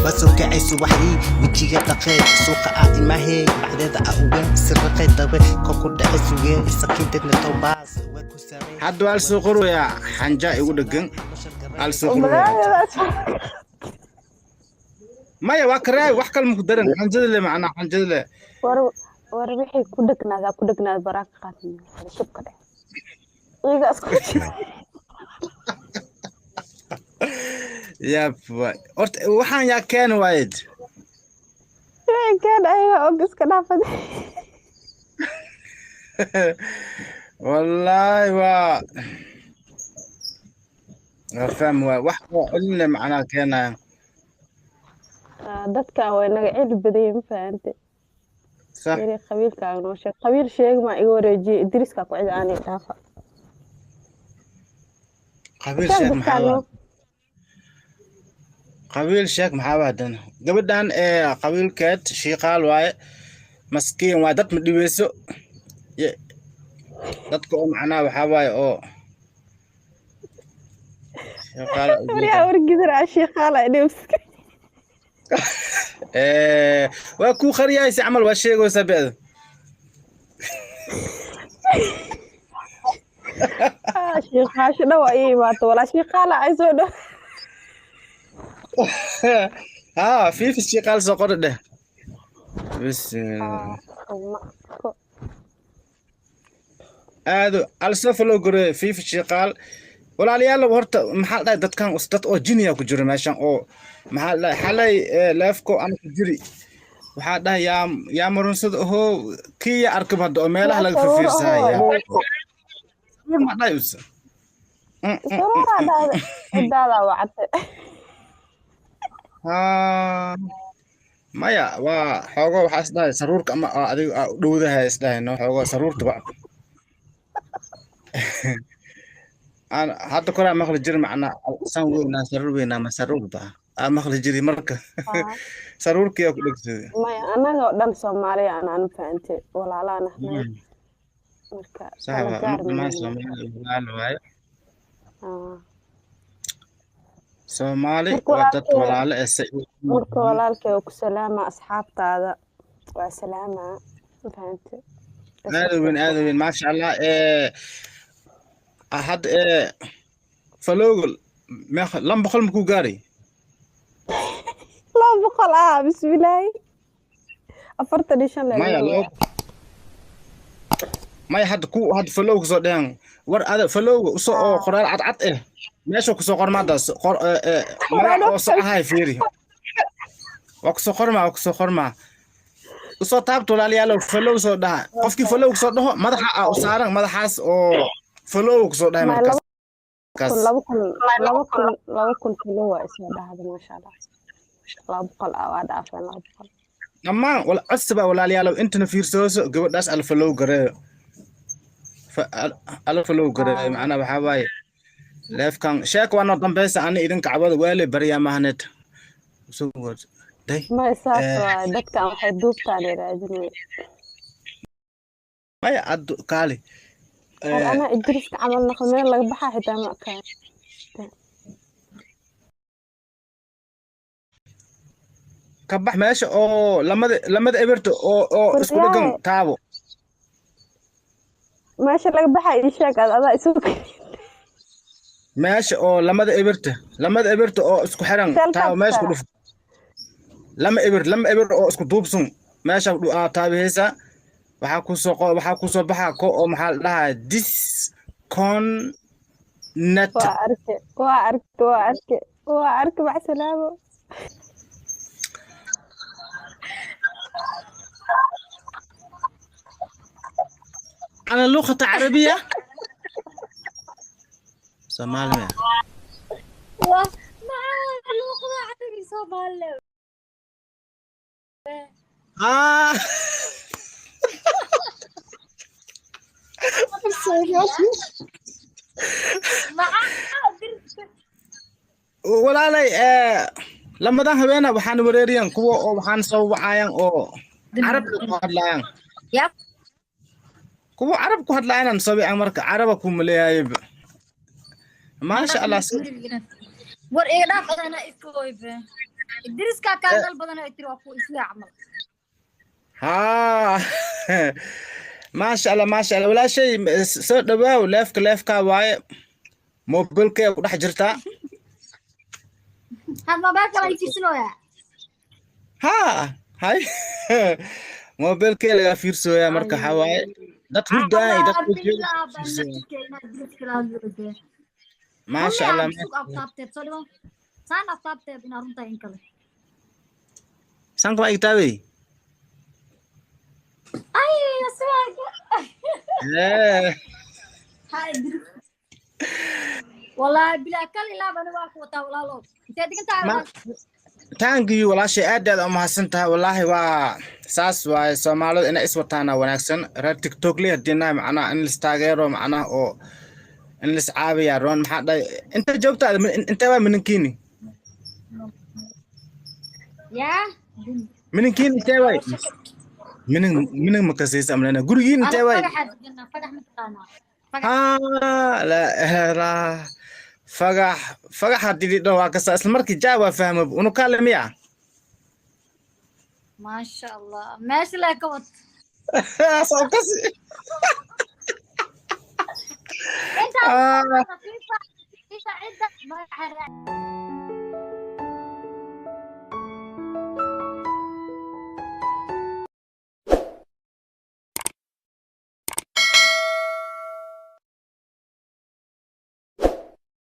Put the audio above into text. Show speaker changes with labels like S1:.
S1: بس وكعي سوحي وجيغا دقيق سوقا إماهي بعدها أوين سرقي دبي كوكو دعسوغي سكينتنا توباس
S2: hadda waa soo qoraya xanja igu dhagan al soo qoraya maya waa karay wax kale mu daran xanjada le macna xanjada le
S3: war wixii ku dhagnaad baraak qaadin shubka dheh iga isku
S2: yap horta waxaan yaa keen waayid
S3: keen ayaga og iska dhaafad
S2: wallahi waa faham waa wax cilmi macna keenaya
S3: dadka way naga cil baday ma fahamtay
S2: صح
S3: qabiilka noo sheeg qabiil sheeg ma iga wareejiye idriiska ku cid aan dhaafa
S2: qabiil sheeg maxaa waadan gabadhan qabiilkeed shiiqaal waaye maskiin waa dad ma dhibeyso dadka oo macnaa waxaa waaye oo
S3: wargidar shiiqaal ay dhibska
S2: waa ku qariyaysa camal waa sheegaysa beed
S3: shiiqaasho dhaw ay imaato wala shiiqaal ay soo dhaw
S2: في الشيقال سقط ده بس هذا السفر لو قري في الشيقال ولا ليال ورت محل ده كان أستاذ أو جينيا كجري ماشان أو محل حلي لافكو أنا كجري وحده يا مرنصد هو كي أركب هذا أميله هلا في فيرسا يا ما ده يوسف
S3: هذا وعد
S2: maya waa xoogo waxa isdahay saruurka ama adiga dhowdaha isdahayno xoogo saruurta ba aan hadda kora maqli jir macna san weeyna saruur weeyna ma saruur ba aan maqli jiri marka saruurkii ku dhigtay
S3: maya anaga oo dhan Soomaali aan fahamtay walaalana marka
S2: ma Soomaali waaye Soomaali waa dad walaalo
S3: marka walaalkay ku salaama asxaabtaada waa salaama fahamtay
S2: aadawin ma sha Allah ahad falogol ma lamba qol ku gaari
S3: lamba qol bismillaah afarta dishan la
S2: maya had falog soo dhan war ada falog soo qoraal cad meesha ku soo qormaadaas magac oo saxahay fiiri waa ku soo qorma usoo taabto laaliyaalo follow soo dhaha qofkii follow soo dhaho madaxa u saaran madaxaas oo follow soo dhahay markaas
S3: laba kun follow waa isoo dhahda ma sha Allah laba qol waa dhaafay laba qol
S2: amma wala cusba walaaliyaalo intana fiirsooso gabadhaas al follow gareeyo al follow gareeyo macna waxa waaye leefkan sheek waa noqon beesa aan idin kacbada weele bariya mahnet soo wad day
S3: ma isaas dadka waxay duubtaan raadinay
S2: maya ad kaali
S3: ana idriiska camal naqmeen laga baxaa xitaa ma ka
S2: kabax meesha oo lamada eberto oo isku dhagan taabo
S3: meesha laga baxaa ii sheeg adaa isoo
S2: ماشي او لماذا ابرت او اسكو حرن تاو ماشي كدف لما ابر او اسكو دوبسون ماشي تابيسا waxa ku soo baxa ko oo maxaa dhahaa dis con net
S3: waa arke mac salaamo
S2: على اللغة العربية Somali ma
S4: luqada carabi Somali
S2: walaalay lamadan habeena waxaan wareeriyan kuwa oo waxaan soo wacayaan oo carab ku hadlayaan
S4: yap
S2: kuwa carab ku hadlayaan sabiican marka caraba ku maleeyay ما شاء الله
S4: war iga dhaaf adana iskooybe deriska kaa dal badan ay tiri waa ku isla camal
S2: ها ما شاء الله ما شاء الله ولا شيء سو دواو ليفكا واي موبيلكي ودخ جرتا
S4: hadda baa kala fiirsanooyaa
S2: ها هاي موبيلكي laga fiirsooya marka waxa waaye dad hurdaay dad ما شاء الله sanka ay taabay
S4: ay asaaga والله بلا كل لا بنا واقوتا ولا لو انت دغنت
S2: taangi walaashay aad u mahadsantahay wallahi waa saas waay Soomaalidu inay iswataana wanaagsan reer TikTok leh hadina macna in la taageero macna oo in la caawiyo roon maxaa dhay inta joogtaa inta waa minkiini
S4: يا
S2: minkiini intee way min makasiisa amlana gurigiin intee way
S4: فدح متقانا
S2: لا فقح hadii dhow waa kasa isla markii jawaab fahmo unu kaalamiya
S4: ما شاء الله ماشي لك وقت
S2: soo kasi
S4: انت خفيفه عندك ما حرق